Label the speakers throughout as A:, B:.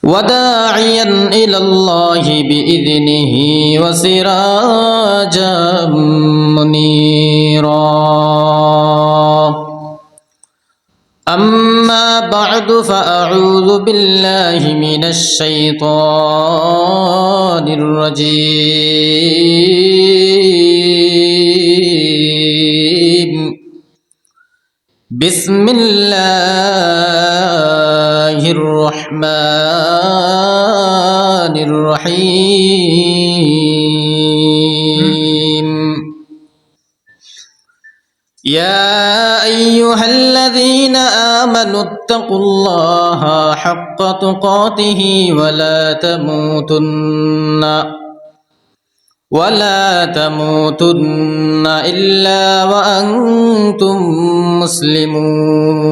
A: وداعيا إلى الله بإذنه وسراجا منيرا. أما بعد فأعوذ بالله من الشيطان الرجيم. بسم الله الرحمن الرحيم. يا أيها الذين آمنوا اتقوا الله حق تقاته ولا تموتن إلا وأنتم مسلمون.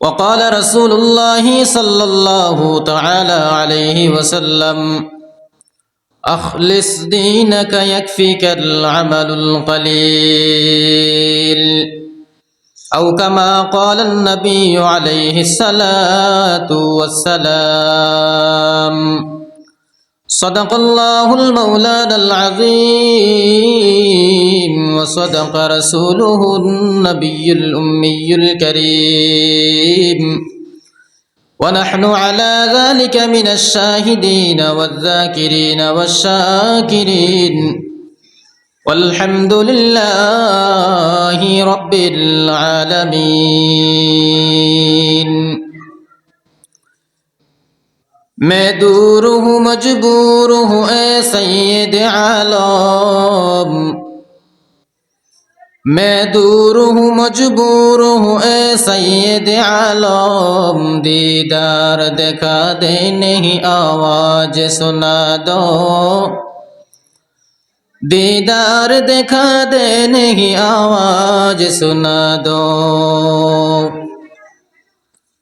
A: وقال رسول الله صلى الله تعالى عليه وسلم: أخلص دينك يكفيك العمل القليل، أو كما قال النبي عليه الصلاة والسلام. صدق الله المولانا العظيم، وصدق رسوله النبي الأمي الكريم، ونحن على ذلك من الشاهدين والذاكرين والشاكرين، والحمد لله رب العالمين. मैं दूर हूँ मजबूर हूँ ए सैयद आलम, मैं दूर हूँ मजबूर हूँ ए सैयद आलम। दीदार दिखा दे नहीं आवाज सुना दो, दीदार दिखा दे नहीं आवाज सुना दो।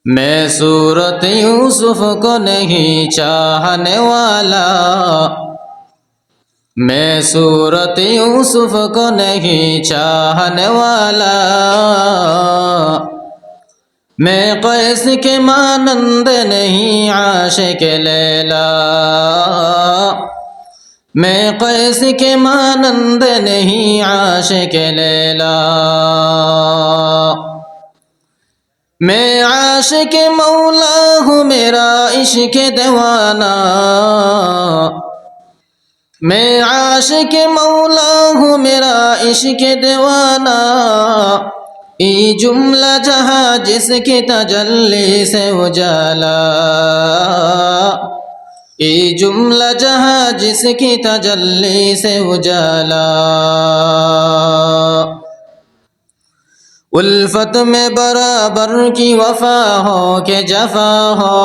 A: मैं सूरत यूसुफ को नहीं चाहने वाला, मैं सूरत यूसुफ को नहीं चाहने वाला। मैं कैस के मानंद नहीं आशिक लैला, मैं कैस के मानंद नहीं आशिक लैला। मैं आशिक मौला हूँ मेरा इश्क दीवाना, मैं आशिक मौला हूँ मेरा इश्क दीवाना। ई जुमला जहाँ जिसकी तजल्ली से उजाला, ई जुमला जहाँ जिसकी तजल्ली से उजाला। उल्फत में बराबर की वफा हो के जफा हो,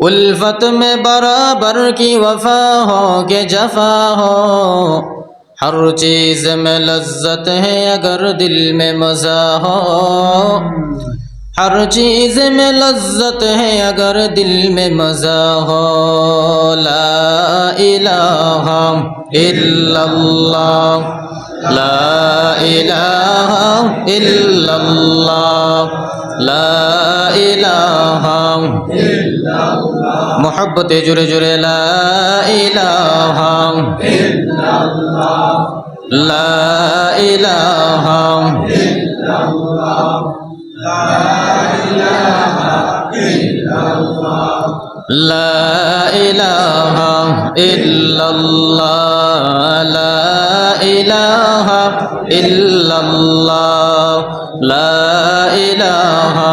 A: उल्फत में बराबर की वफा हो के जफा हो। हर चीज़ में लज्जत है अगर दिल में मज़ा हो, हर चीज़ में लज्जत है अगर दिल में मज़ा हो। ला इलाहा इल्लल्लाह, ला इलाहा इल्लल्लाह, ला इलाहा इल्लल्लाह। मोहब्बत जुरे जुरे ला इलाहा इल्लल्लाह, ला इलाहा इल्लल्लाह, ला इलाहा इल्लल्लाह, ला इलाहा इल्लल्लाह, ला इलाहा इल्लल्लाह, ला इलाहा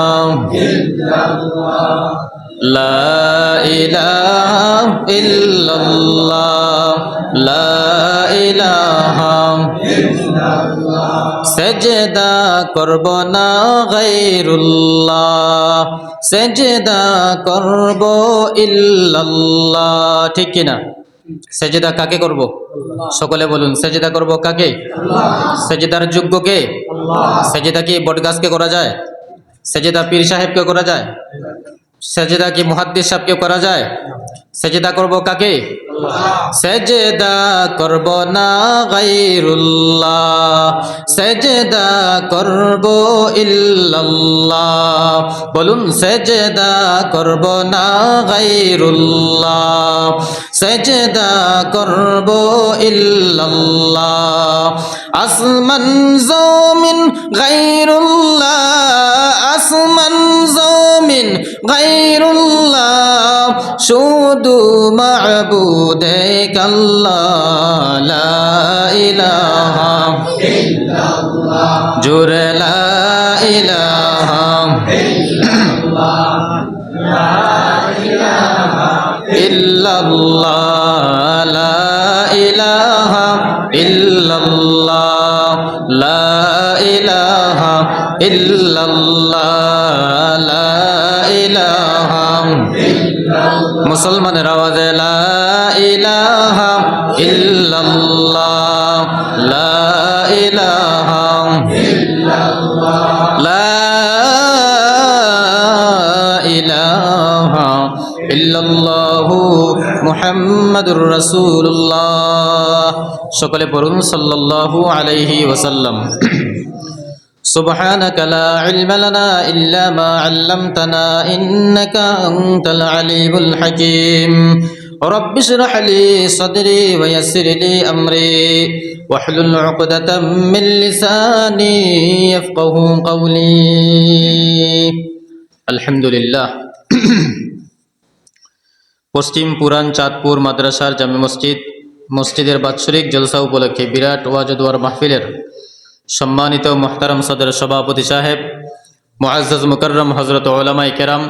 A: इल्लल्लाह, ला इलाहा इल्लल्लाह, ला इलाहा इल्लल्लाह। सजदा करब ना गैरुल्लाह, सजदा करब इल्लल्लाह। ठीक किना? সেজদা কাকে করব? সকলে বলুন, সেজদা করব কাকে? সেজদার যোগ্য কে? সেজদা কি বটগাছকে করা যায়? সেজদা পীর সাহেবকে করা যায়? সেজদা কি মুহাদ্দিস সাহেবকে করা যায়? সেজদা করব কাকে? সেজদা করব না গায়রুল্লাহ, সেজদা করব ইল্লাল্লাহ। বলুন, সেজদা করব না গায়রুল্লাহ, সেজদা করব ইল্লাল্লাহ। আসমান জমিন গায়রুল্লাহ, আসমান জমিন গায়রুল্লাহ, শুধু মাবুদ এক আল্লাহ, লা ইলাহা ইল্লাল্লাহ, জোরে লা ইলাহা ইল্লাল্লাহ, লা ইলাহা ইল্লাল্লাহ, লা ইলাহা ইল্লাল্লাহ, লা ইলাহা ইল্লাল্লাহ, লা ইলাহা। মুসলমানের আওয়াজে লা ইলাহা ইল্লাল্লাহ, লা ইলাহা ইল্লাল্লাহ, লা ইলাহা ইল্লাল্লাহু মুহাম্মাদুর রাসূলুল্লাহ। সকলে পড়ুন সাল্লাল্লাহু আলাইহি ওয়াসাল্লাম। سبحانك لا علم لنا إلا ما علمتنا إنك أنت العليم الحكيم رب اشرح لي صدري ويسر لي أمري واحلل عقدة من لساني يفقه قولي الحمد لله পশ্চিম পুরান চাঁদপুর মাদ্রাসার জামে মসজিদের বাৎসরিক জলসা উপলক্ষে বিরাট ওয়াজ দোয়ার মাহফিলের সম্মানিত মোহতারাম সদর সভাপতি সাহেব, মুআজ্জাজ মুকাররম হযরত উলামায়ে কেরাম,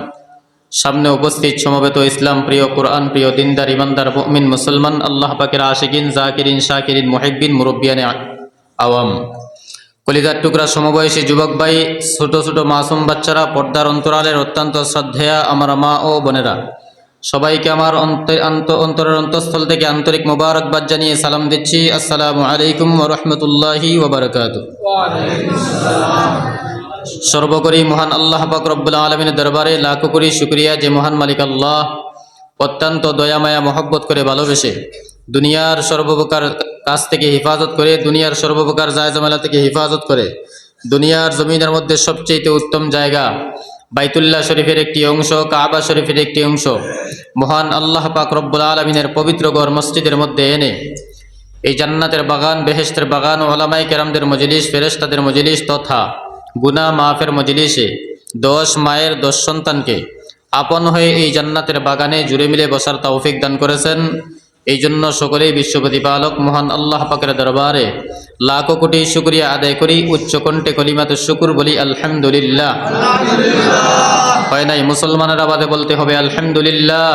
A: সামনে উপস্থিত সমবেত ইসলাম প্রিয়, কোরআন প্রিয়, দিনদার, ইমানদার, মুমিন, মুসলমান, আল্লাহ পাকের আশিকিন, জাকিরিন, শাকিরিন, মুহিব্বিন, মুরব্বিয়ানে আওয়াম, কলিজার টুকরা সমবয়সী যুবক ভাই, ছোট ছোট মাসুম বাচ্চারা, পর্দার অন্তরালের অত্যন্ত শ্রদ্ধেয়া আমার মা ও বোনেরা, সবাইকে আমার অন্তরের অন্তঃস্থল থেকে আন্তরিক মোবারকবাদ জানিয়ে সালাম দিচ্ছি। আসসালামু আলাইকুম ওয়া রাহমাতুল্লাহি ওয়া বারাকাতুহু। সর্বোপরি মহান আল্লাহ পাক রব্বুল আলামিনের দরবারে লাখো কোটি শুকরিয়া, যে মহান মালিক আল্লাহ অত্যন্ত দয়ামায়া মহব্বত করে ভালোবেসে দুনিয়ার সর্বপ্রকার কাজ থেকে হিফাজত করে, দুনিয়ার সর্বপ্রকার জায়জামেলা থেকে হিফাজত করে, দুনিয়ার জমিনের মধ্যে সবচেয়ে উত্তম জায়গা বাইতুল্লাহ শরীফের একটি অংশ, কাবা শরীফের একটি অংশ, মহান আল্লাহ পাক রব্বুল আলামিনের পবিত্র ঘর মসজিদের মধ্যে এনে এই জান্নাতের বাগান, বেহেশতের বাগান, উলামায়ে কেরামদের মজলিস, ফেরেশতাদের মজলিস তথা গুনাহ মাফের মজলিসে 10 মায়ের 10 সন্তানকে আপন হয়ে এই জান্নাতের বাগানে জুড়ে মিলে বসার তৌফিক দান করেছেন। এই জন্য সকলেই বিশ্ব প্রতিপালক মহান আল্লাহ পাকের দরবারে লাখো কোটি শুকরিয়া আদায় করি, উচ্চ কণ্ঠে কলিমাতে শুকুর বলি আলহামদুলিল্লাহ। হয় নাই? মুসলমানের আওয়াজে বলতে হবে আলহামদুলিল্লাহ,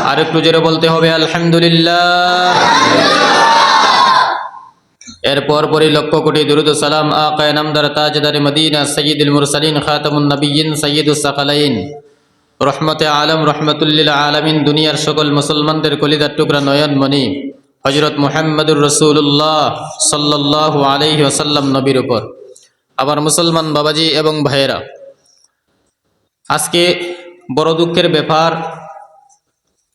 A: আর একটু জোরে বলতে হবে আলহামদুলিল্লাহ। এরপর পরই লক্ষ কোটি দুরুদ ও সালাম আকায়ে নামদার তাজদারে মদিনা সাইয়্যিদুল মুরসালিন খাতামুন নবিয়্যিন সাইয়্যিদুস সাকালাইন রহমতে আলম রহমতুল্লিল আলামিন, দুনিয়ার সকল মুসলমানদের কলিজার টুকরা নয়নমণি হযরত মুহাম্মদুর রাসূলুল্লাহ সাল্লাল্লাহু আলাইহি ওয়াসাল্লাম নবীর উপর। আবার মুসলমান বাবাজি এবং ভাইয়েরা, আজকে বড় দুঃখের ব্যাপার,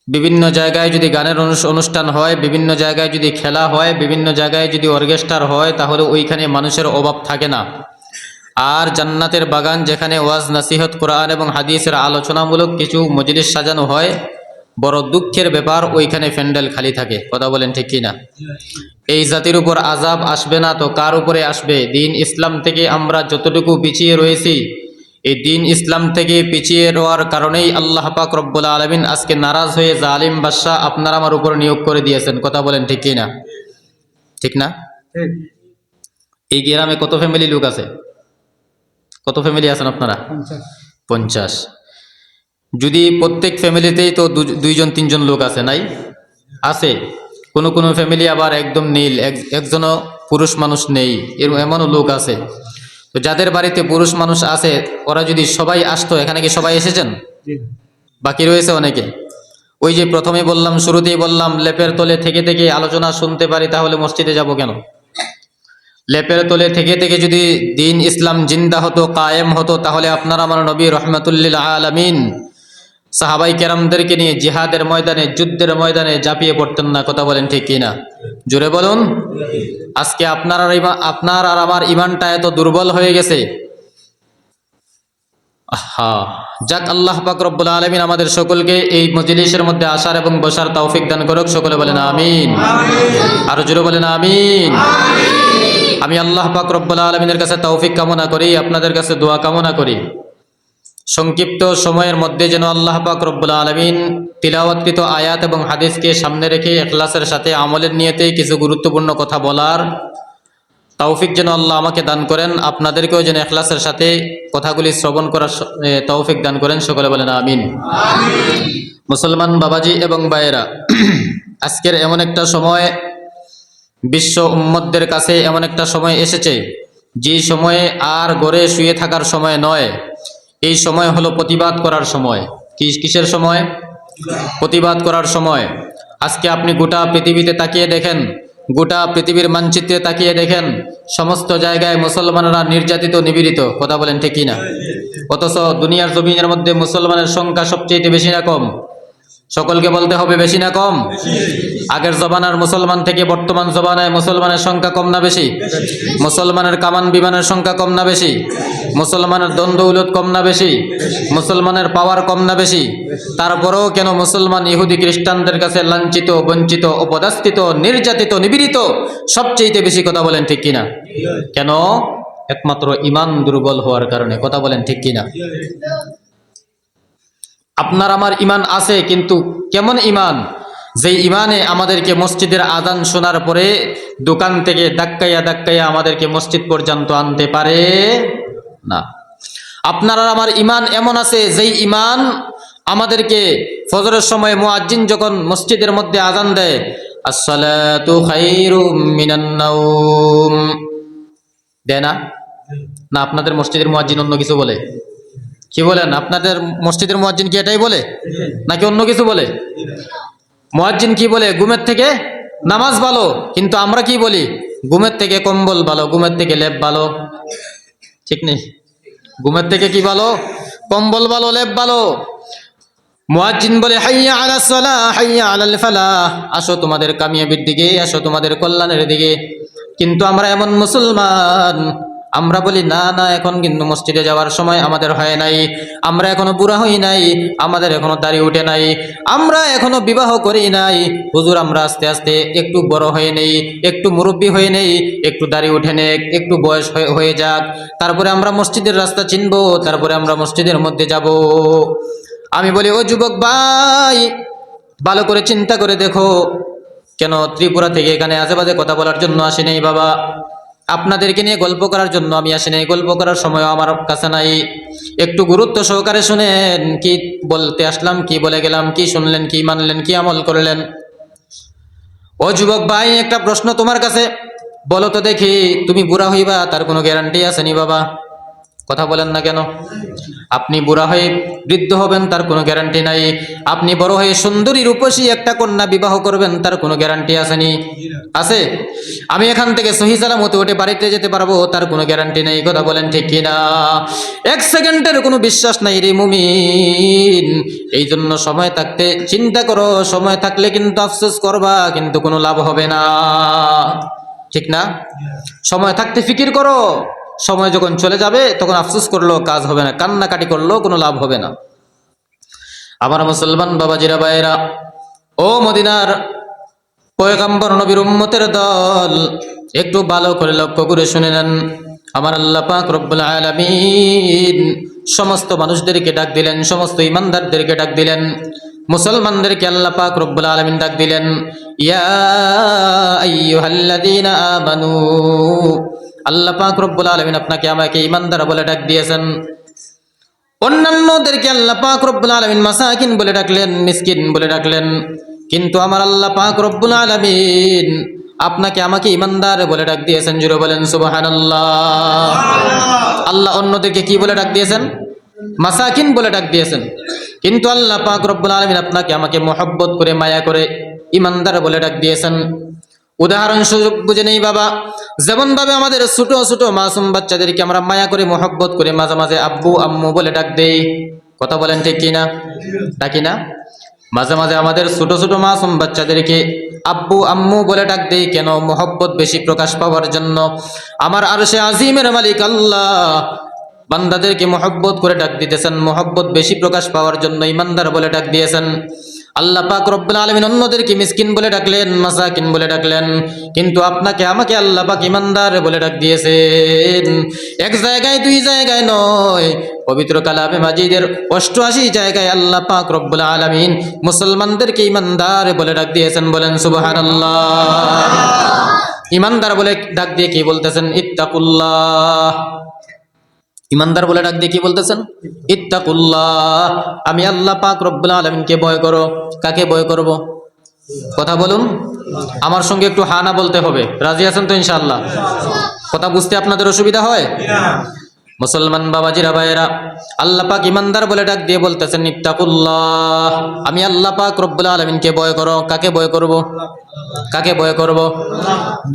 A: বিভিন্ন জায়গায় যদি গানের অনুষ্ঠান হয়, বিভিন্ন জায়গায় যদি খেলা হয়, বিভিন্ন জায়গায় যদি অর্কেস্ট্রার হয়, তাহলে ওইখানে মানুষের অভাব থাকে না। আর জান্নাতের বাগান যেখানে ওয়াজ, নাসিহত, কোরআন এবং হাদিসের আলোচনামূলক কিছু মজলিস সাজানো হয়, বড় দুঃখের ব্যাপার ওইখানে প্যান্ডেল খালি থাকে। কথা বলেন ঠিক কিনা? এই জাতির উপর আযাব আসবে না তো কার উপরে আসবে? দিন ইসলাম থেকে আমরা যতটুকু পিছিয়ে রয়েছি, এই দিন ইসলাম থেকে পিছিয়ে রওয়ার কারণেই আল্লাহ পাক রব্বুল আলামিন আজকে নারাজ হয়ে জালিম বাদশা আপনার আমার উপর নিয়োগ করে দিয়েছেন। কথা বলেন ঠিক কিনা? ঠিক না? এই গ্রামে কত ফ্যামিলি লোক আছে? কত ফ্যামিলি আছেন আপনারা? 50। যদি প্রত্যেক ফ্যামিলিতেই তো 2-3 লোক আছে, নাই? আছে। কোন কোন ফ্যামিলি আবার একদম নীল, একজনও পুরুষ মানুষ নেই, এমনও লোক আছে। তো যাদের বাড়িতে পুরুষ মানুষ আছে, ওরা যদি সবাই আসতো, এখানে কি সবাই এসেছেন? বাকি রয়েছে অনেকে। ওই যে প্রথমে বললাম, শুরুতেই বললাম, লেপের তলে থেকে থেকে আলোচনা শুনতে পারি, তাহলে মসজিদে যাব কেন? লেপের তলে থেকে থেকে যদি দিন ইসলাম জিন্দা হতো, কায়েম হতো, তাহলে আপনারা আমার নবী রহমাতুল্লিল আলামিন সাহাবাই কেরামদেরকে নিয়ে জিহাদের ময়দানে, যুদ্ধের ময়দানে ঝাঁপিয়ে পড়তেন না। কথা বলেন ঠিক কিনা? জোরে বলুন। আজকে আপনার আর আমার ইমানটা এত দুর্বল হয়ে গেছে। যাক, আল্লাহ পাক রব্বুল আলামিন আমাদের সকলকে এই মজলিসের মধ্যে আসার এবং বসার তৌফিক দান করুক। সকলে বলেন আমিন। আরো জোরে বলেন আমিন। আমি আল্লাহ পাক রব্বুল আলামিনের কাছে তৌফিক কামনা করি, আপনাদের কাছে দোয়া কামনা করি। সংক্ষিপ্ত সময়ের মধ্যে যেন আল্লাহ পাক রব্বুল আলামিন তিলাওয়াতকৃত আয়াত এবং হাদিসকে সামনে রেখে ইখলাসের সাথে আমলের নিয়তে কিছু গুরুত্বপূর্ণ কথা বলার তৌফিক যেন আল্লাহ আমাকে দান করেন, আপনাদেরকেও যেন ইখলাসের সাথে কথাগুলি শ্রবণ করার তৌফিক দান করেন। সকলে বলেন আমিন। মুসলমান বাবাজি এবং ভাইয়েরা, আজকের এমন একটা সময়, বিশ্ব উম্মতদের কাছে এমন একটা সময় এসেছে, যে সময়ে আর ঘরে শুয়ে থাকার সময় নয়। এই সময় হলো প্রতিবাদ করার সময়। কিসের সময়? প্রতিবাদ করার সময়। আজকে আপনি গোটা পৃথিবীতে তাকিয়ে দেখেন, গোটা পৃথিবীর মানচিত্রে তাকিয়ে দেখেন, সমস্ত জায়গায় মুসলমানরা নির্যাতিত, নিপীড়িত। কথা বলেন ঠিক কিনা? অথচ দুনিয়ার জমিনের মধ্যে মুসলমানের সংখ্যা সবচেয়ে বেশি না কম? সকলকে বলতে হবে, বেশি না কম? আগের জমানার মুসলমান থেকে বর্তমান জমানায় মুসলমানের সংখ্যা কম না বেশি? মুসলমানের কামান বিমানের সংখ্যা কম না বেশি? মুসলমানের দ্বন্দ্ব কম না বেশি? মুসলমানের পাওয়ার কম না বেশি? তারপরেও কেন মুসলমান ইহুদি খ্রিস্টানদের কাছে লাঞ্ছিত, বঞ্চিত, অপদস্থিত, নির্যাতিত, নিপীড়িত সবচেয়ে বেশি? কথা বলেন ঠিক কিনা? কেন? একমাত্র ঈমান দুর্বল হওয়ার কারণে। কথা বলেন ঠিক কিনা? আপনার আমার ঈমান আছে, কিন্তু কেমন ঈমান? যেই ঈমানে আমাদেরকে মসজিদের আযান শোনার পরে দোকান থেকে ধাক্কাইয়া ধাক্কাইয়া আমাদেরকে মসজিদ পর্যন্ত আনতে পারে না। আপনার আর আমার ঈমান এমন আছে, যেই ঈমান আমাদেরকে ফজরের সময় মুয়াজ্জিন যখন মসজিদের মধ্যে আযান দেয়, আসসালাতু খায়রুম মিনান নাওম, দেয় না? না, আপনাদের মসজিদের মুয়াজ্জিন অন্য কিছু বলে? কি বলেন? আপনাদের মসজিদের মুয়াজ্জিন কি এটাই বলে, নাকি অন্য কিছু বলে? মুয়াজ্জিন কি বলে? ঘুমের থেকে নামাজ ভালো। কিন্তু আমরা কি বলি? ঘুমের থেকে কম্বল ভালো, ঘুমের থেকে লেপ ভালো। ঠিক নেই? ঘুমের থেকে কি ভালো? কম্বল ভালো, লেপ ভালো। মুয়াজ্জিন বলে হাইয়া আলাস সালাহ, হাইয়া আলাল ফালাহ, আসো তোমাদের কামিয়াবির দিকে, আসো তোমাদের কল্যাণের দিকে। কিন্তু আমরা এমন মুসলমান, আমরা বলি না না, এখন কিন্তু মসজিদে যাওয়ার সময় আমাদের হয় নাই, আমরা এখনো বুড়া হই নাই, আমাদের এখনো দাড়ি উঠে নাই, আমরা এখনো বিবাহ করি নাই। হুজুর, আমরা আস্তে আস্তে একটু বড় হয়ে নেই, একটু মুরব্বী হয়ে নেই, একটু দাড়ি উঠে নেক, একটু বয়স হয়ে যাক, তারপরে আমরা মসজিদের রাস্তা চিনবো, তারপরে আমরা মসজিদের মধ্যে যাব। আমি বলি, ও যুবক ভাই, ভালো করে চিন্তা করে দেখো, কেন ত্রিপুরা থেকে এখানে আজেবাজে কথা বলার জন্য আসি নাই বাবা। আপনাদেরকে নিয়ে গল্প করার জন্য আমি আসি নাই, গল্প করার সময় আমার কাছে নাই। একটু গুরুত্ব সহকারে শুনেন, কি বলতে আসলাম, কি বলে গেলাম, কি শুনলেন, কি মানলেন, কি আমল করলেন। ও যুবক ভাই, একটা প্রশ্ন তোমার কাছে, বলো তো দেখি, তুমি বুড়া হইবা তার কোনো গ্যারান্টি আছে নি বাবা? কথা বলেন না কেন? আপনি বুড়া হয়ে বৃদ্ধ হবেন তার কোনো গ্যারান্টি নাই। আপনি বড় হয়ে সুন্দরী রূপসী একটা কন্যা বিবাহ করবেন তার কোনো গ্যারান্টি আসেনি? আছে? আমি এখান থেকে সহি সালামতে উঠে বাড়িতে যেতে পারবো তার কোনো গ্যারান্টি নেই। কথা বলেন ঠিক কিনা? এক সেকেন্ডের কোনো বিশ্বাস নাই রে মুমিন। এই জন্য সময় থাকতে চিন্তা করো, সময় থাকলে কিন্তু আফসোস করবা, কিন্তু কোনো লাভ হবে না। ঠিক না? সময় থাকতে ফিকির করো, সময় যখন চলে যাবে তখন আফসোস করলো কাজ হবে না, কান্নাকাটি করলো কোনো লাভ হবে না। আমার মুসলমান বাবাজিরা, ভাইয়েরা, ও মদিনার পয়গম্বর নবীর উম্মতের দল, একটু ভালো করে লক্ষ্য করে শুনে নেন। আমার আল্লাহ পাক রব্বুল আলামিন সমস্ত মানুষদেরকে ডাক দিলেন, সমস্ত ইমানদারদেরকে ডাক দিলেন, মুসলমানদেরকে আল্লাহ পাক রব্বুল আলামিন ডাক দিলেন, ইয়া আইয়ুহাল্লাযীনা আমানু। আল্লাহ পাক রব্বুল আলামিন আপনাকে আমাকে ইমানদার বলে ডাক দিয়েছেন। অন্যান্যদেরকে আল্লাহ পাক রব্বুল আলামিন মাসাকিন বলে ডাকলেন, মিসকিন বলে ডাকলেন। কিন্তু আমার আল্লাহ পাক রব্বুল আলামিন আপনাকে আমাকে ইমানদার বলে ডাক দিয়েছেন। জুড়ে বলেন সুবহানাল্লাহ। আল্লাহ অন্যদেরকে কি বলে ডাক দিয়েছেন? মাসাকিন বলে ডাক দিয়েছেন। কিন্তু আল্লাহ পাক রব্বুল আলামিন আপনাকে আমাকে মহব্বত করে, মায়া করে ইমানদার বলে ডাক দিয়েছেন। উদাহরণস্বরূপ বুঝে নেই বাবা, যেমন ভাবে আমাদের ছোট ছোট মাসুম বাচ্চাদেরকে আমরা মায়া করে মহব্বত করে মাঝে মাঝে আব্বু আম্মু বলে ডাক দেই, কথা বলেন ঠিক কিনা? ডাকি না? মাঝে মাঝে আমাদের ছোট ছোট মাসুম বাচ্চাদেরকে আব্বু আম্মু বলে ডাক দেই কেন? মহব্বত বেশি প্রকাশ পাওয়ার জন্য। আমার আরশে আজিমের মালিক আল্লাহ বান্দাদেরকে মহব্বত করে ডাক দিতেছেন, মহব্বত বেশি প্রকাশ পাওয়ার জন্য ইমানদার বলে ডাক দিয়েছেন। আল্লাহ পাক রব্বুল আলামিন অন্যদেরকে মিসকিন বলে ডাকলেন, মাসাকিন বলে ডাকলেন, কিন্তু আপনাকে আমাকে আল্লাহ পাক ইমানদার বলে ডাক দিয়েছেন। এক জায়গায় দুই জায়গায় নয়, পবিত্র কালামে মাজিদের 88 জায়গায় আল্লাহ পাক রব্বুল আলামিন মুসলমানদেরকে ইমানদার বলে ডাক দিয়েছেন। বলেন সুবহানাল্লাহ। ইমানদার বলে ডাক দিয়ে কি বলতেছেন? ইত্তাকুল্লাহ। ইমানদার বলে ডাক দিয়ে কি বলতেছেন? ইত্তাকুল্লাহ। আমি আল্লাহ পাক রব্বুল আলামিনকে ভয় করো। কাকে ভয় করব? কথা বলুন, আমার সঙ্গে একটু হা না বলতে হবে। রাজি আছেন তো ইনশাআল্লাহ? কথা বুঝতে আপনাদের অসুবিধা হয়? মুসলমান বাবাজিরা ভাইয়েরা, আল্লাহ পাক ইমানদার বলে ডাক দিয়ে বলতেছেন ইত্তাকুল্লাহ। আমি আল্লাহ পাক রব্বুল আলামিনকে ভয় করো। কাকে ভয় করব? কাকে ভয় করব?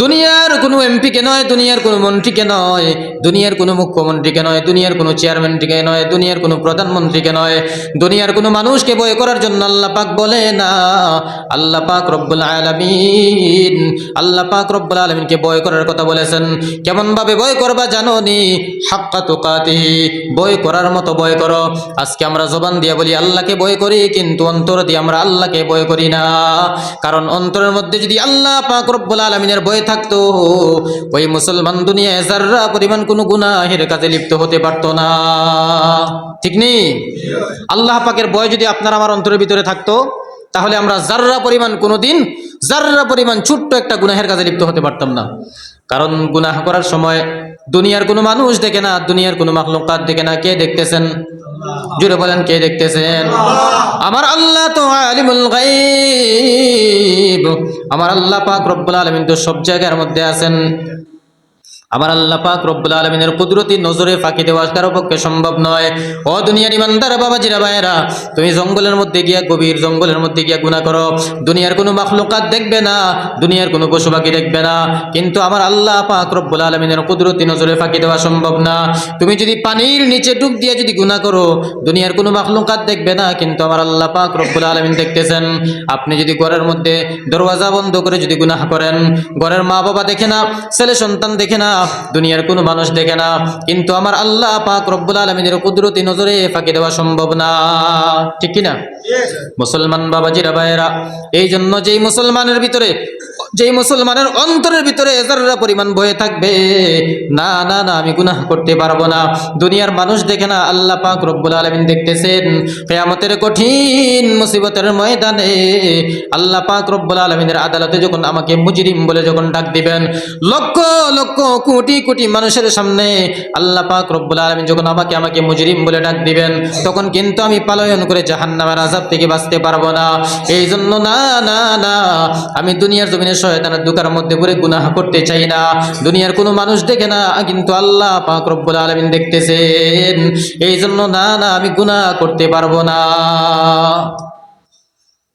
A: দুনিয়ার কোনো এমপিকে নয়, দুনিয়ার কোনো মন্ত্রীকে নয়, দুনিয়ার কোনো মুখ্যমন্ত্রীকে নয়, দুনিয়ার কোনো চেয়ারম্যানকে নয়, দুনিয়ার কোনো প্রধানমন্ত্রীকে নয়, দুনিয়ার কোনো মানুষকে ভয় করার জন্য আল্লাহ পাক বলে না। আল্লাহ পাক রব্বুল আলামিন, আল্লাহ পাক রব্বুল আলামিনকে ভয় করার কথা বলেছেন। কেমন ভাবে ভয় করবা জানো নি? হাক্কা তুকাতিহি, ভয় করার মতো ভয় করো। আজকে আমরা জবান দিয়ে বলি আল্লাহকে ভয় করি, কিন্তু অন্তর দিয়ে আমরা আল্লাহকে ভয় করি না। কারণ অন্তরের মধ্যে যদি আল্লাহ পাক রব্বুল আলামিনের ভয় থাকতো, ওই মুসলমান দুনিয়ায় যাররা পরিমাণ কোনো গুনাহের কাজে লিপ্ত হতে পারতো না। ঠিক নেই? আল্লাহ পাকের ভয় যদি আপনার আমার অন্তরের ভিতরে থাকতো, তাহলে আমরা যাররা পরিমাণ কোনোদিন, যাররা পরিমাণ ছোট্ট একটা গুনাহের কাজে লিপ্ত হতে পারতাম না। কারণ গুনাহ করার সময় দুনিয়ার কোনো মানুষ দেখে না, দুনিয়ার কোনো মাখলুকাত দেখে না। কে দেখতেছেন? জোরে বলেন, কে দেখতেছেন? আমার আল্লাহ তো আলিমুল গায়ব। আমার আল্লাহ পাক রব্বুল আলামিন তো সব জায়গার মধ্যে আছেন। আমার আল্লাহ পাক রব্বুল আলামিনের কুদরতি নজরে ফাঁকি দেওয়া কারো পক্ষে সম্ভব নয়। ও দুনিয়ার ইমানদার বাবাজিরা ভাইয়েরা, তুমি জঙ্গলের মধ্যে গিয়া, গভীর জঙ্গলের মধ্যে গিয়া গুনাহ করো, দুনিয়ার কোনো মাখলুকাত দেখবে না, দুনিয়ার কোনো পশু পাখি দেখবে না, কিন্তু আমার আল্লাহ পাক রব্বুল আলামিনের কুদরতি নজরে ফাঁকি দেওয়া সম্ভব না। তুমি যদি পানির নিচে ডুব দিয়ে যদি গুনাহ করো, দুনিয়ার কোনো মাখলুকাত দেখবে না, কিন্তু আমার আল্লাহ পাক রব্বুল আলামিন দেখতেছেন। আপনি যদি ঘরের মধ্যে দরওয়াজা বন্ধ করে যদি গুনাহ করেন, ঘরের মা বাবা দেখে না, ছেলে সন্তান দেখে না, দুনিয়ার কোনো মানুষ দেখে না, কিন্তু আমার আল্লাহ পাক রব্বুল আলামিনের কুদরতি নজরে ফাঁকি দেওয়া সম্ভব না। ঠিক কি না? মুসলমান বাবাজিরা ভাইয়েরা, এই জন্য যেই মুসলমানের ভিতরে, যেই মুসলমানের অন্তরের ভিতরে যারা পরিমাণ ভয় থাকবে, না না না আমি গুনাহ করতে পারবো না, দুনিয়ার মানুষ দেখে না, আল্লাহ পাক রব্বুল আলামিন দেখতেছেন। কিয়ামতের কঠিন মুসিবতের ময়দানে আল্লাহ পাক রব্বুল আলামিনের আদালতে যখন আমাকে মুজরিম বলে যখন ডাক দিবেন, লক্ষ লক্ষ কোটি কোটি মানুষের সামনে আল্লাহ পাক রব্বুল আলামিন যখন আমাকে মুজরিম বলে ডাক দিবেন, তখন কিন্তু আমি পলায়ন করে জাহান্নামের আযাব থেকে বাঁচতে পারবো না। এই জন্য না না না, আমি দুনিয়ার জমিনে শয়তানের দুকার মধ্যে পড়ে গুনাহ করতে চাই না। দুনিয়ার কোনো মানুষ দেখে না, কিন্তু আল্লাহ পাক রব্বুল আলামিন দেখতেছেন। এই জন্য না না আমি গুনাহ করতে পারবো না।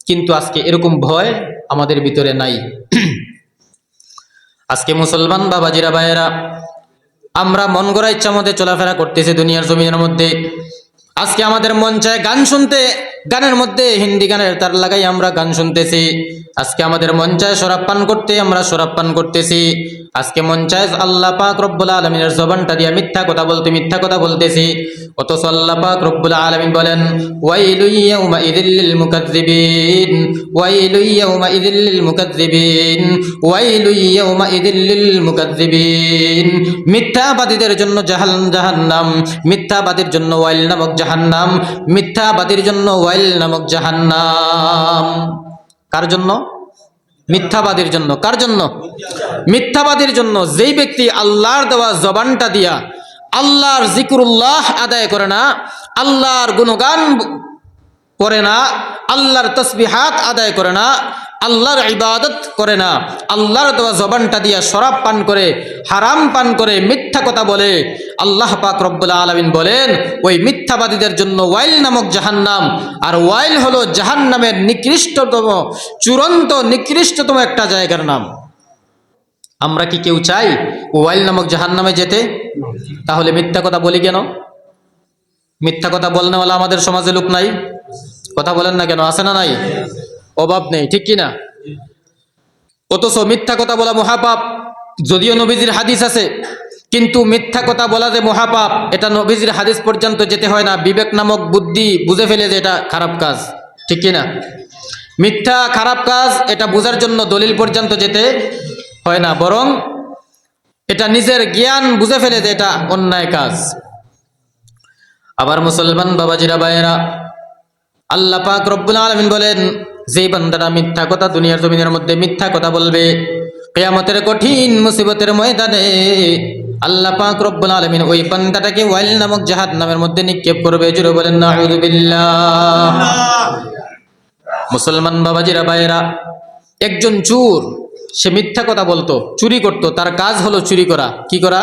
A: কিন্তু আজকে এরকম ভয় আমাদের ভিতরে নাই। আজকে মুসলমান বাবাজিরা ভাইয়েরা, আমরা মন গড়া ইচ্ছা মধ্যে চলাফেরা করতেছি দুনিয়ার জমিনের মধ্যে। আজকে আমাদের মন চায় গান শুনতে, গানের মধ্যে হিন্দি গানের তার লাগাই আমরা গান শুনতেছি। আজকে আমাদের মন চায় শরাব পান করতে, আমরা শরাব পান করতেছি। আজকে মন চায় আল্লাহ পাক রব্বুল আলামিনের জবানটা দিয়ে মিথ্যা কথা বলতে, মিথ্যা কথা বলতেছি। অথচ আল্লাহ পাক রব্বুল আলামিন বলেন ওয়াইলু ইয়াউমাইযিল লিল মুকাজ্জিবিন, ওয়াইলু ইয়াউমাইযিল লিল মুকাজ্জিবিন, ওয়াইলু ইয়াউমাইযিল লিল মুকাজ্জিবিন। মিথ্যাবাদীদের জন্য জাহান্নাম, মিথ্যাবাদীর জন্য ওয়াইল নামক জাহান্নাম, মিথ্যাবাদীর জন্য ওয়াইল নামক জাহান্নাম। কার জন্য? মিথ্যাবাদীর জন্য। কার জন্য? মিথ্যাবাদীর জন্য। যেই ব্যক্তি আল্লাহর দেওয়া জবানটা দিয়া আল্লাহর জিকরুল্লাহ আদায় করে না, আল্লাহর গুণগান করে না, আল্লাহর তসবিহাত আদায় করে না, আল্লাহর ইবাদত করে না, আল্লাহর দেওয়া জবানটা দিয়া শরাব পান করে, হারাম পান করে, মিথ্যা কথা বলে, আল্লাহ পাক রব্বুল আলামিন বলেন ওই মিথ্যাবাদীদের জন্য ওয়াইল নামক জাহান্নাম। আর ওয়াইল হলো জাহান্নামের নিকৃষ্টতম, চূড়ান্ত নিকৃষ্টতম একটা জায়গার নাম। আমরা কি কেউ চাই ওয়াইল নামক জাহান্নামে যেতে? তাহলে মিথ্যা কথা বলি কেন? মিথ্যা কথা বলনেওয়ালা আমাদের সমাজে লোক নাই? কথা বলেন না কেন? আছে না নাই? অভাব নেই, ঠিক কি না? অথচ মিথ্যা কথা বলা মহাপাপ। যদিও নবীজির হাদিস আছে, কিন্তু মিথ্যা কথা বলা যে মহাপাপ এটা নবীজির হাদিস পর্যন্ত যেতে হয় না। বিবেক নামক বুদ্ধি বুঝে ফেলে যে এটা খারাপ কাজ, ঠিক কি না? মিথ্যা খারাপ কাজ এটা বোঝার জন্য দলিল পর্যন্ত যেতে হয় না, বরং এটা নিজের জ্ঞান বুঝে ফেলে যে এটা অন্যায় কাজ। আবার মুসলমান বাবাজিরা ভাইয়েরা, আল্লাহ পাক রব্বুল আলামিন বলেন, যে বান্দারা মিথ্যা কথা দুনিয়ার জমিনের মধ্যে মিথ্যা কথা বলবে, কিয়ামতের কঠিন মুসিবতের ময়দানে আল্লাহ পাক রব্বুল আলামিন ওই বান্দাটাকে ওয়াইল নামক জাহান্নামের মধ্যে নিক্ষেপ করবে। জোরে বলেন নাউযু বিল্লাহ। মুসলমান বাবাজিরা ভাইয়েরা, একজন চোর, সে মিথ্যা কথা বলতো, চুরি করত, তার কাজ হলো চুরি করা। কি করা?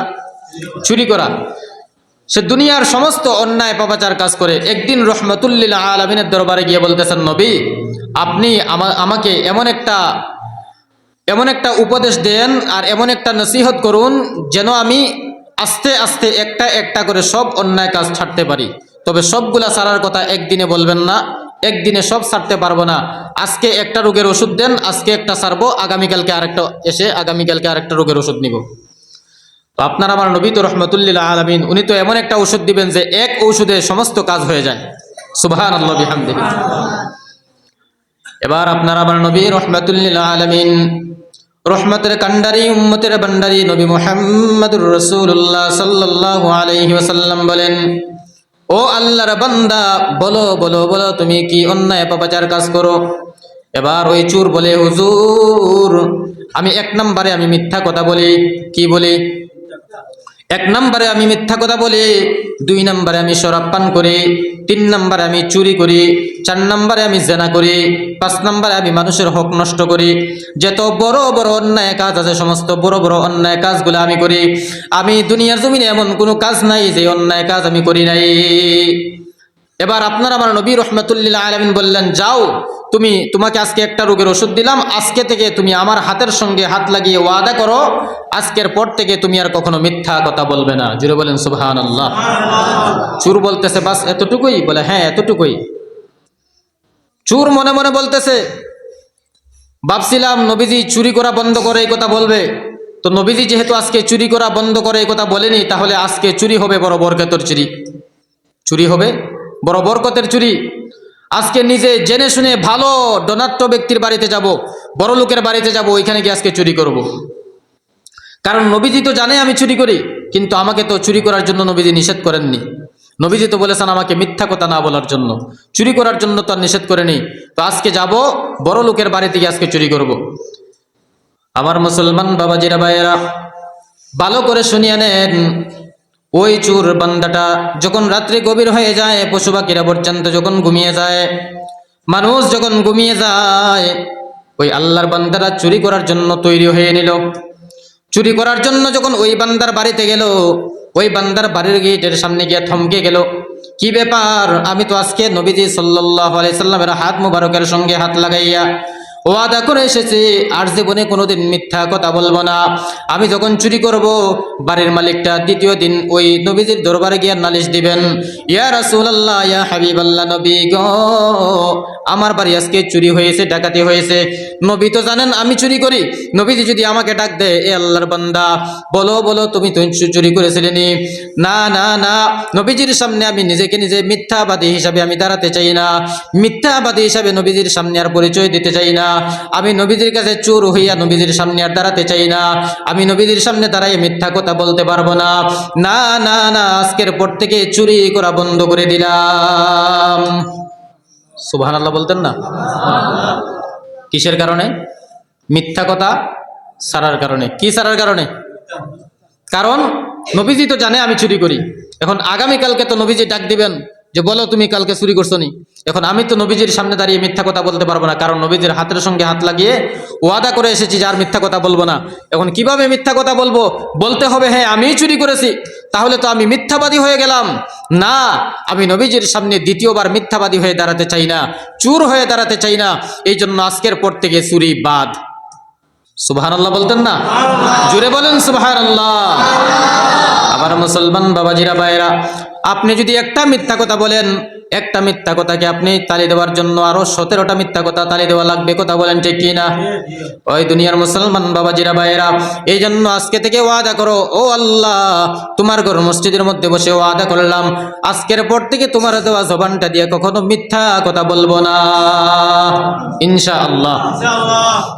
A: চুরি করা। সে দুনিয়ার সমস্ত অন্যায় পাপাচার কাজ করে। একদিন রহমতুল্লিল আলামিনের দরবারে গিয়ে বলতেছেন, নবী আপনি আমাকে এমন একটা উপদেশ দেন আর এমন একটা নসিহত করুন যেন আমি আস্তে আস্তে একটা একটা করে সব অন্যায় কাজ ছাড়তে পারি। তবে সবগুলা ছাড়ার কথা একদিনে বলবেন না, একদিনে সব ছাড়তে পারবো না। আজকে একটা রোগের ওষুধ দেন, আজকে একটা ছাড়বো, আগামীকালকে আরেকটা এসে আগামীকালকে আরেকটা রোগের ওষুধ নিব। তো আপনার আমার নবী তো রহমতুল্লিল আলামিন, উনি তো এমন একটা ওষুধ দিবেন যে এক ঔষধে সমস্ত কাজ হয়ে যায়। সুবহানাল্লাহ বিহামদিহি। এবার আপনার আমার নবী রহমতুল্লিল আলামিন, রহমতের কান্ডারি, উম্মতের ভান্ডারি নবী মুহাম্মদুর রাসূলুল্লাহ সাল্লাল্লাহু আলাইহি ওয়াসাল্লাম বলেন, ও আল্লাহর বান্দা, বলো বলো বলো তুমি কি অন্যায় পাপাচার কাজ করো? এবার ওই চোর বলে, হুজুর আমি এক নম্বরে আমি মিথ্যা কথা বলি। কি বলি? এক নম্বরে আমি মিথ্যা কথা বলি, দুই নম্বরে আমি শরাব পান করি, তিন নম্বরে আমি চুরি করি, চার নম্বরে আমি জেনা করি, পাঁচ নম্বরে আমি মানুষের হক নষ্ট করি। যত বড় বড় অন্যায় কাজ আছে সমস্ত বড় বড় অন্যায় কাজগুলো আমি করি। আমি দুনিয়ার জমিনে এমন কোনো কাজ নাই যে অন্যায় কাজ আমি করি নাই। এবার আপনার আমার নবী রহমতুল্লিল আলামিন বললেন, যাও তোমাকে আজকে একটা রোগের ওষুধ দিলাম, আজকে থেকে তুমি আমার হাতের সঙ্গে হাত লাগিয়ে ওয়াদা করো, আজকের পর থেকে তুমি আর কখনো মিথ্যা কথা বলবে না। জুড়ে বলেন সুবহানাল্লাহ। চোর বলতেছে, বাস এতটুকুই? বলে, হ্যাঁ এতটুকুই। চোর মনে মনে বলতেছে, ভাবছিলাম নবীজি চুরি করা বন্ধ করে এই কথা বলবে, তো নবীজি যেহেতু আজকে চুরি করা বন্ধ করে এই কথা বলেনি, তাহলে আজকে চুরি হবে বড় বরকতের চুরি, চুরি হবে বড় বরকতের চুরি। আজকে নিজে জেনে শুনে ভালো ধনাঢ্য ব্যক্তির বাড়িতে যাব, বড় লোকের বাড়িতে যাব, ওইখানে গিয়ে আজকে চুরি করব। কারণ নবীজি তো জানে আমি চুরি করি, কিন্তু আমাকে তো চুরি করার জন্য নবীজি নিষেধ করেননি। নবীজি তো বলেছেন আমাকে মিথ্যা কথা না বলার জন্য, চুরি করার জন্য তো আর নিষেধ করেনি। তো আজকে যাব বড় লোকের বাড়িতে গিয়ে আজকে চুরি করব। আমার মুসলমান বাবাজিরা ভাইয়েরা, ভালো করে শুনিয়ে নেন, ওই চোর বান্দাটা যখন রাত্রি গভীর হয়ে যায়, পশু পাখিরা পর্যন্ত যখন ঘুমিয়ে যায়, মানুষ যখন ঘুমিয়ে যায়, ওই আল্লাহর বান্দারা চুরি করার জন্য তৈরি হয়ে নিল। চুরি করার জন্য যখন ওই বান্দার বাড়িতে গেল, ওই বান্দার বাড়ির গেটের সামনে গিয়ে থমকে গেল। কি ব্যাপার? আমি তো আজকে নবীজি সাল্লাল্লাহু আলাইহি সাল্লামের হাত মুবারকের সঙ্গে হাত লাগাইয়া ওয়াদা করে এসেছি আর জীবনে কোনোদিন মিথ্যা কথা বলবো না। আমি যখন চুরি করব, বাড়ির মালিকটা দ্বিতীয় দিন ওই নবীজির দরবারে গিয়ে নালিশ দিবেন, ইয়া রাসূলুল্লাহ, ইয়া হাবিবাল্লাহ, নবী গো, আমার বাড়ি আজকে চুরি হয়েছে, ডাকাতি হয়েছে। নবী তো জানেন আমি চুরি করি। নবীজি যদি আমাকে ডাক দেয়, এ আল্লাহর বান্দা, বলো বলো তুমি চুরি করেছিলে নি? না না না, নবীজির সামনে আমি নিজেকে নিজে মিথ্যাবাদী হিসাবে আমি দাঁড়াতে চাই না, মিথ্যাবাদী হিসাবে নবীজির সামনে আর পরিচয় দিতে চাই না। আমি নবীজির কাছে চোর হইয়া নবীজির সামনে আর দাঁড়াতে চাই না। আমি নবীজির সামনে দাঁড়াই মিথ্যা কথা বলতে পারবো না। না না না, আজকের পর থেকে চুরি করা বন্ধ করে দিলাম। সুবহানাল্লাহ বলতেন না? কিসের কারণে? মিথ্যা কথা ছাড়ার কারণে। কি ছাড়ার কারণে? কারণ নবীজি তো জানে আমি চুরি করি। এখন আগামীকালকে তো নবীজি ডাক দিবেন যে বলো তুমি কালকে চুরি করছো নি। এখন আমি তো নবীজির সামনে দাঁড়িয়ে মিথ্যা কথা বলতে পারবো না, কারণ নবীজির হাতের সঙ্গে হাত লাগিয়ে ওয়াদা করে এসেছি যে আর মিথ্যা কথা বলবো না। এখন কিভাবে মিথ্যা কথা বলবো? বলতে হবে হ্যাঁ আমিই চুরি করেছি, তাহলে তো আমি মিথ্যাবাদী হয়ে গেলাম। না, আমি নবীজির সামনে দ্বিতীয়বার মিথ্যাবাদী হয়ে দাঁড়াতে চাই না, চোর হয়ে দাঁড়াতে চাই না। এই জন্য আজকের পর থেকে চুরি বাদ। সুবহানাল্লাহ বলতেন না? জোরে বলেন সুবহানাল্লাহ। আবার মুসলমান বাবাজিরা ভাইরা, আপনি যদি একটা মিথ্যা কথা বলেন, একটা মিথ্যা কথাকে আপনি তালি দেওয়ার জন্য আরো 17টা মিথ্যা কথা তালি দেওয়া লাগবে। কথা বলেন ঠিক কি না? ওই দুনিয়ার মুসলমান বাবাজিরা ভাইরা, এই জন্য আজকে থেকে ওয়াদা করো, ও আল্লাহ, তোমার ঘর মসজিদের মধ্যে বসে ওয়াদা করলাম, আজকের পর থেকে তোমার দেওয়া জবানটা দিয়ে কখনো মিথ্যা কথা বলবো না, ইনশাআল্লাহ।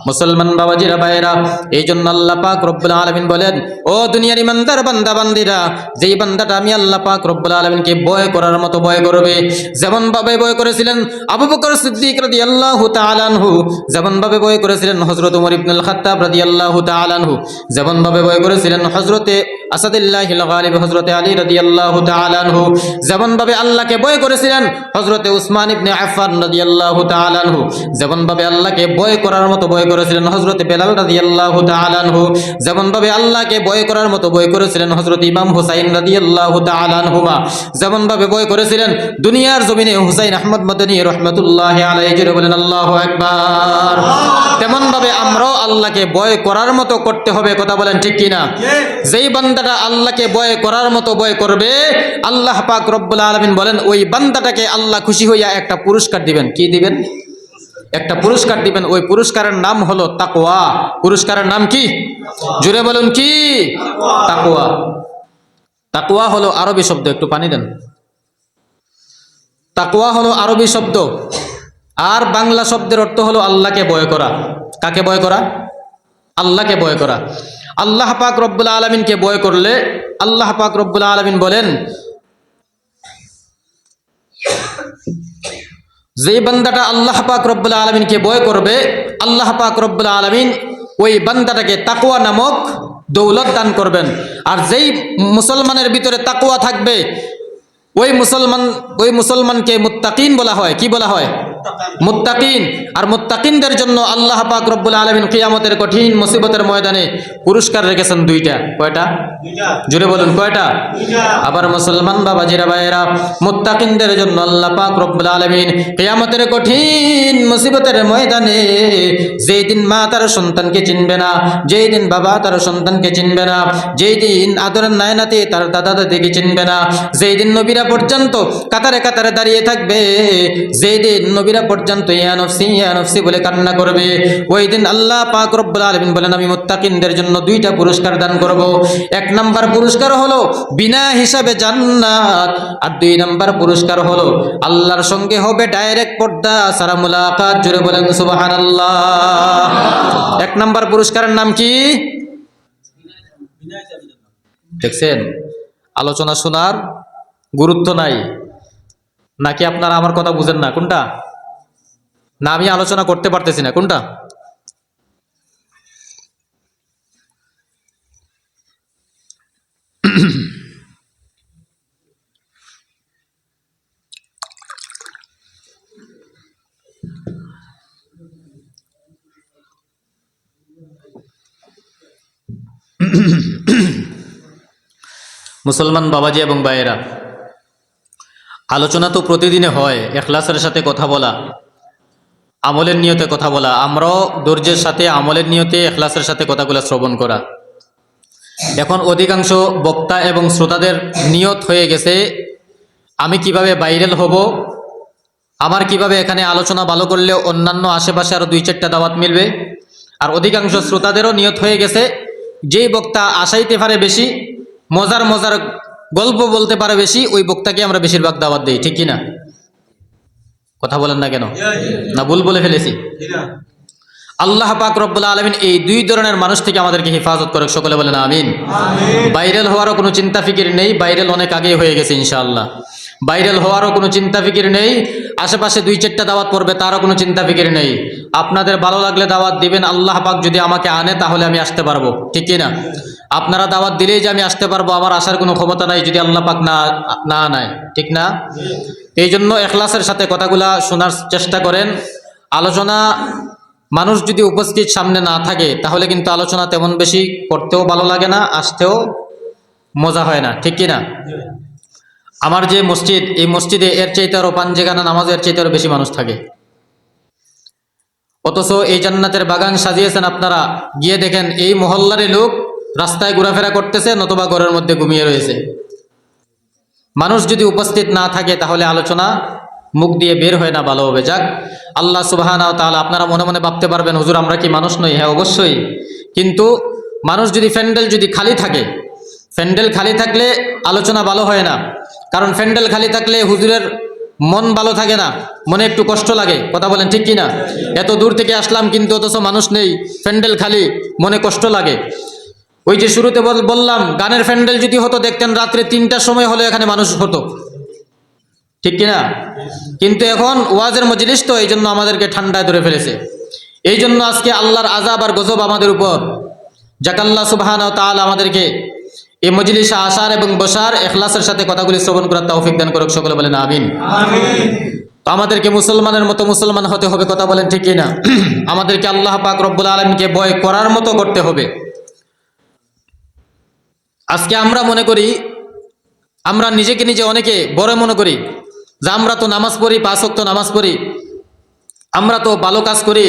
A: মুসলমান বাবাজিরা ভাইরা, এই জন্য আল্লাহ পাক রব্বুল আলামিন বলেন, ও দুনিয়ার ইমানদার বান্দা বান্দিরা, যেই বান্দাটা আমি আল্লাহ পাক রব্বুল আলামিনকে ভয় করার মতো ভয় করবে, যেমন ভাবে ভয় করেছিলেন আবু বকর সিদ্দিক রাদিয়াল্লাহু তাআলা আনহু, যেমন ভাবে ভয় করেছিলেন হযরত ওমর ইবনুল খাত্তাব রাদিয়াল্লাহু তাআলা আনহু, যেমন ভাবে ভয় করেছিলেন হযরতে আসাদুল্লাহিল গালিব হযরতে আলী রাদিয়াল্লাহু তাআলা আনহু, যেমন ভাবে আল্লাহকে ভয় করেছিলেন হযরতে উসমান ইবনে আফফান রাদিয়াল্লাহু তাআলা আনহু, যেমন ভাবে আল্লাহকে ভয় করার মতো ভয় করেছিলেন হযরতে বেলাল রাদিয়াল্লাহু তাআলা আনহু, যেমন ভাবে আল্লাহকে ভয় করার মতো ভয় করেছিলেন হযরত ইমাম হুসাইন রাদিয়াল্লাহু তাআলা আনহুমা, যেমন ভাবে ভয় করেছিলেন দুনিয়ার জমিনে হুসাইন আহমদ মাদানী রাহমাতুল্লাহি আলাইহি, জোরে বলেন আল্লাহু আকবার। তেমন ভাবে আমরাও আল্লাহকে ভয় করার মতো করতে হবে। কথা বলেন ঠিক কি না? যেই বান্দাটা আল্লাহকে ভয় করার মতো ভয় করবে, আল্লাহ পাক রব্বুল আলামিন বলেন ওই বান্দাটাকে আল্লাহ খুশি হইয়া একটা পুরস্কার দিবেন। কি দিবেন? একটা পুরস্কার দিবেন। ওই পুরস্কারের নাম হলো তাকওয়া। পুরস্কারের নাম কি? জোরে বলুন কি? তাকওয়া। তাকওয়া হলো আরবি শব্দ, একটু পানি দেন। তাকওয়া হলো আরবি শব্দ, আর বাংলা শব্দের অর্থ হলো আল্লাহকে ভয় করা। কাকে ভয় করা? আল্লাহকে ভয় করা। আল্লাহ পাক রব্বুল আলামিনকে ভয় করলে আল্লাহ পাক রব্বুল আলামিন বলেন, যে বান্দাটা আল্লাহ পাক রব্বুল আলামিনকে ভয় করবে, আল্লাহ পাক রব্বুল আলামিন ওই বান্দাটাকে তাকওয়া নামক দৌলত দান করবেন। আর যেই মুসলমানের ভিতরে তাকওয়া থাকবে, ওই মুসলমানকে মুত্তাকিন বলা হয়। কি বলা হয়? মুত্তাকিন। আর মুত্তাকিনদের জন্য আল্লাহ পাক রব্বুল আলামিন কিয়ামতের কঠিন মুসিবতের ময়দানে পুরস্কার রেখেছেন দুইটা। কয়টা? জোরে বলুন কয়টা? আবার মুসলমান বাবাজিরা ভাইয়েরা, মুত্তাকিনদের জন্য আল্লাহ পাক রব্বুল আলামিন কিয়ামতের কঠিন মুসিবতের ময়দানে, যেই দিন মা তার সন্তানকে চিনবে না, যেই দিন বাবা তার সন্তানকে চিনবে না, যেই দিন আদরের নায়নাতে তার দাদা দাদিকে চিনবে না, যেই দিন নবীরা পর্যন্ত কাতারে কাতারে দাঁড়িয়ে থাকবে, যেই দিন নবীরা পর্যন্ত ইয়া নফসি বলে কান্না করবে, ওই দিন আল্লাহ পাক রব্বুল আলামিন বলেন আমি মুত্তাকিনদের জন্য দুইটা পুরস্কার দান করব। এক নাম্বার পুরস্কার হলো বিনা হিসাবে জান্নাত, আর দুই নাম্বার পুরস্কার হলো আল্লাহর সঙ্গে হবে ডাইরেক্ট পর্দা সারা মুলাকাত। জোরে বলেন সুবহানাল্লাহ। এক নাম্বার পুরস্কারের নাম কি? দেখছেন, আলোচনা শোনার গুরুত্ব নাই নাকি আপনারা আমার কথা বুঝেন না? কোনটা? না আমি আলোচনা করতে পারতেছি না? কোনটা? মুসলমান বাবাজি এবং ভাইয়েরা, আলোচনা তো প্রতিদিনে হয়। ইখলাসের সাথে কথা বলা, আমলের নিয়তে কথা বলা, আমরাও ধৈর্যের সাথে আমলের নিয়তে ইখলাসের সাথে কথাগুলো শ্রবণ করা। এখন অধিকাংশ বক্তা এবং শ্রোতাদের নিয়ত হয়ে গেছে আমি কিভাবে ভাইরাল হব, আমার কিভাবে এখানে আলোচনা ভালো করলে অন্যান্য আশেপাশে আরো 2-4টা দাওয়াত মিলবে। আর অধিকাংশ শ্রোতাদেরও নিয়ত হয়ে গেছে যেই বক্তা আশাইতে পারে বেশি, মজার মজার গল্প বলতে পারে বেশি, ওই বক্তাকে আমরা বেশিরভাগ দাওয়াত দিই। ঠিক কিনা? কথা বলেন না কেন? না ভুল বলে ফেলেছি? আল্লাহ পাক রব্বুল আলামিন এই দুই ধরনের মানুষ থেকে আমাদেরকে হেফাজত করে। সকলে বলেন আমিন। ভাইরাল হওয়ারও কোনো চিন্তা ফিকির নেই, ভাইরাল অনেক আগেই হয়ে গেছে ইনশাআল্লাহ। ভাইরাল হওয়ারও কোনো চিন্তা ফিকির নেই, আশেপাশে 2-4টা দাওয়াত পড়বে তারও কোনো চিন্তা ফিকির নেই। আপনাদের ভালো লাগলে দাওয়াত দিবেন, আল্লাহ পাক যদি আমাকে আনে তাহলে আমি আসতে পারবো। ঠিক কিনা? আপনারা দাওয়াত দিলেই যে আমি আসতে পারবো আমার আসার কোনো ক্ষমতা নাই যদি আল্লাহ পাক না আনায়। ঠিক না? এই জন্য ইখলাসের সাথে কথাগুলা শোনার চেষ্টা করেন। আলোচনা মানুষ যদি উপস্থিত সামনে না থাকে তাহলে কিন্তু আলোচনা তেমন বেশি করতেও ভালো লাগে না, আসতেও মজা হয় না। ঠিক কিনা? আমার যে মসজিদ, এই মসজিদে এর চাইতে আরো পাঞ্জেগানা নামাজের চাইতে আরো বেশি মানুষ থাকে। অথচ এই জান্নাতের বাগান সাজিয়েছেন আপনারা, গিয়ে দেখেন এই মহল্লারই লোক রাস্তায় ঘোরাফেরা করতেছে, নতুবা ঘরের মধ্যে ঘুমিয়ে রয়েছে। মানুষ যদি উপস্থিত না থাকে তাহলে আলোচনা মুখ দিয়ে বের হয় না ভালোভাবে। যাক, আল্লাহ সুবহানাহু ওয়া তাআলা, আপনারা মনে মনে ভাবতে পারবেন, হুজুর আমরা কি মানুষ নই? হ্যাঁ, অবশ্যই। কিন্তু মানুষ যদি প্যান্ডেল যদি খালি থাকে, প্যান্ডেল খালি থাকলে আলোচনা ভালো হয় না। কারণ প্যান্ডেল খালি থাকলে হুজুরের মন ভালো থাকে না, মনে একটু কষ্ট লাগে। কথা বলেন ঠিক কিনা? এত দূর থেকে আসলাম কিন্তু অথচ মানুষ নেই, প্যান্ডেল খালি, মনে কষ্ট লাগে। ওই যে শুরুতে বললাম, গানের প্যান্ডেল যদি হতো, দেখতেন রাত্রে 3টার সময় হলে এখানে মানুষ হতো, ঠিক কিনা? কিন্তু এখন ওয়াজের মজলিস তো, এই জন্য আমাদেরকে ঠান্ডায় ধরে ফেলেছে। এই জন্য আজকে আল্লাহর আযাব আর গজব আমাদের উপর। যাক, আল্লাহ সুবহানাহু ওয়া তাআলা আমাদেরকে এই মজলিসে আসার এবং বসার ইখলাসের সাথে কথাগুলি শ্রবণ করার তৌফিক দান করুক। সকলে বলেন আমিন। তো আমাদেরকে মুসলমানের মতো মুসলমান হতে হবে। কথা বলেন ঠিক কিনা? আমাদেরকে আল্লাহ পাক রব্বুল আলামিনকে ভয় করার মতো করতে হবে। আজকে আমরা মনে করি, আমরা নিজেকে নিজে অনেকে বড় মনে করি যে আমরা তো নামাজ পড়ি, 5 ওয়াক্ত নামাজ পড়ি, আমরা তো ভালো কাজ করি,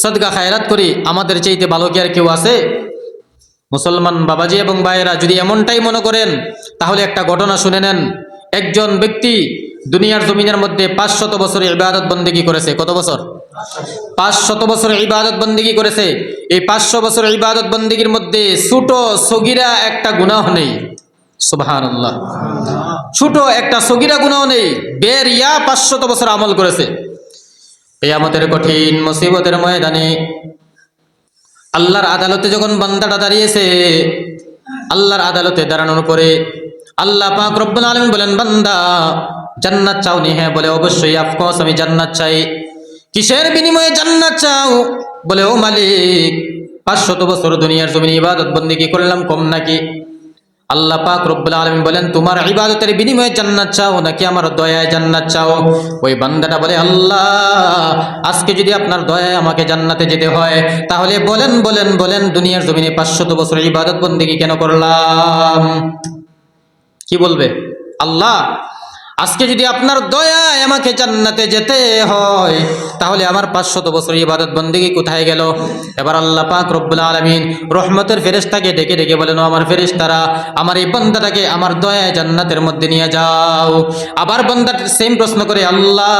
A: সদকা খায়রাত করি, আমাদের চাইতে ভালো কি আর কেউ আছে? মুসলমান বাবাজি এবং ভাইয়েরা, যদি এমনটাই মনে করেন তাহলে একটা ঘটনা শুনে নেন। একজন ব্যক্তি দুনিয়ার জমিনের মধ্যে 500 বছর ইবাদত বন্দেগী করেছে। কত বছর? 500 বছর ইবাদত বন্দেগী করেছে। এই 500 বছর ইবাদত বন্দেগীর মধ্যে ছোট সগীরা একটা গুনাহ নেই। সুবহানাল্লাহ। ছোট একটা সগীরা গুনাহ নেই। বেরিয়া 500 বছর আমল করেছে। কিয়ামতের কঠিন মুসিবতের ময়দানে আল্লাহর আদালতে যখন বান্দাটা দাঁড়িয়েছে, আল্লাহর আদালতে দাঁড়ানোর পরে আল্লাহ পাক রব্বুল আলামিন বলেন, বান্দা জান্নাত চাওনি? হ্যাঁ। বলে অবশ্যই, অফকোর্স আমি জান্নাত চাই। কিসের বিনিময়ে জান্নাত চাও? বলে ও মালিক, 500 বছর দুনিয়ার জমিনে ইবাদত বন্দেগী করলাম, কম নাকি? আল্লাহ পাক রব্বুল আলামিন বলেন, তোমার ইবাদতের বিনিময়ে জান্নাত চাও নাকি আমার দয়ায় জান্নাত চাও? ওই বান্দাটা বলে, আল্লাহ আজকে যদি আপনার দয়ায় আমাকে জান্নাতে যেতে হয় তাহলে বলেন বলেন বলেন দুনিয়ার জমিনে 500 বছর ইবাদত বন্দেগী কেন করলাম? কি বলবে? আল্লাহ আজকে যদি আপনার দয়ায় আমাকে জান্নাতে যেতে হয় তাহলে আমার 500 বছর ইবাদত বন্দেগী কোথায় গেল? এবার আল্লাহ পাক রব্বুল আলামিন রহমতের ফেরেশতাকে ডেকে ডেকে বলেন, ও আমার ফেরেশতারা, আমার এই বান্দাটাকে আমার দয়ায় জান্নাতের মধ্যে নিয়ে যাও। আবার বান্দাটা সেম প্রশ্ন করে, আল্লাহ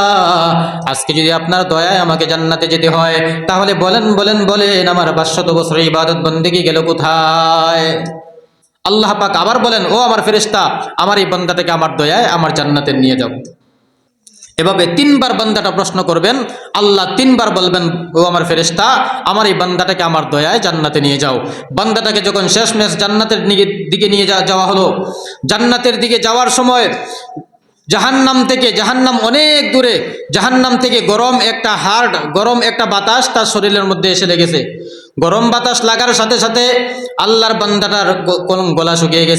A: আজকে যদি আপনার দয়ায় আমাকে জান্নাতে যেতে হয় তাহলে বলেন বলেন বলেন আমার 500 বছর ইবাদত বন্দেগী গেল কোথায়? আল্লাহ পাক আবার বলেন, ও আমার ফেরেশতা, আমার এই বান্দাটাকে আমার দয়ায় আমার জান্নাতে নিয়ে যাও। এভাবে 3বার বান্দাটা প্রশ্ন করবেন, আল্লাহ 3বার বলবেন, ও আমার ফেরেশতা, আমার এই বান্দাটাকে আমার দয়ায় জান্নাতে নিয়ে যাও। বান্দাটাকে যখন শেষমেশ জান্নাতের দিকে নিয়ে যাওয়া হলো, জান্নাতের দিকে যাওয়ার সময় জাহান্নাম অনেক দূরে, জাহান্নাম থেকে গরম একটা বাতাস তার শরীরের মধ্যে এসে লেগেছে। গরম বাতাস লাগার সাথে সাথে আল্লাহর বান্দাটার গলা শুকিয়ে গেছে।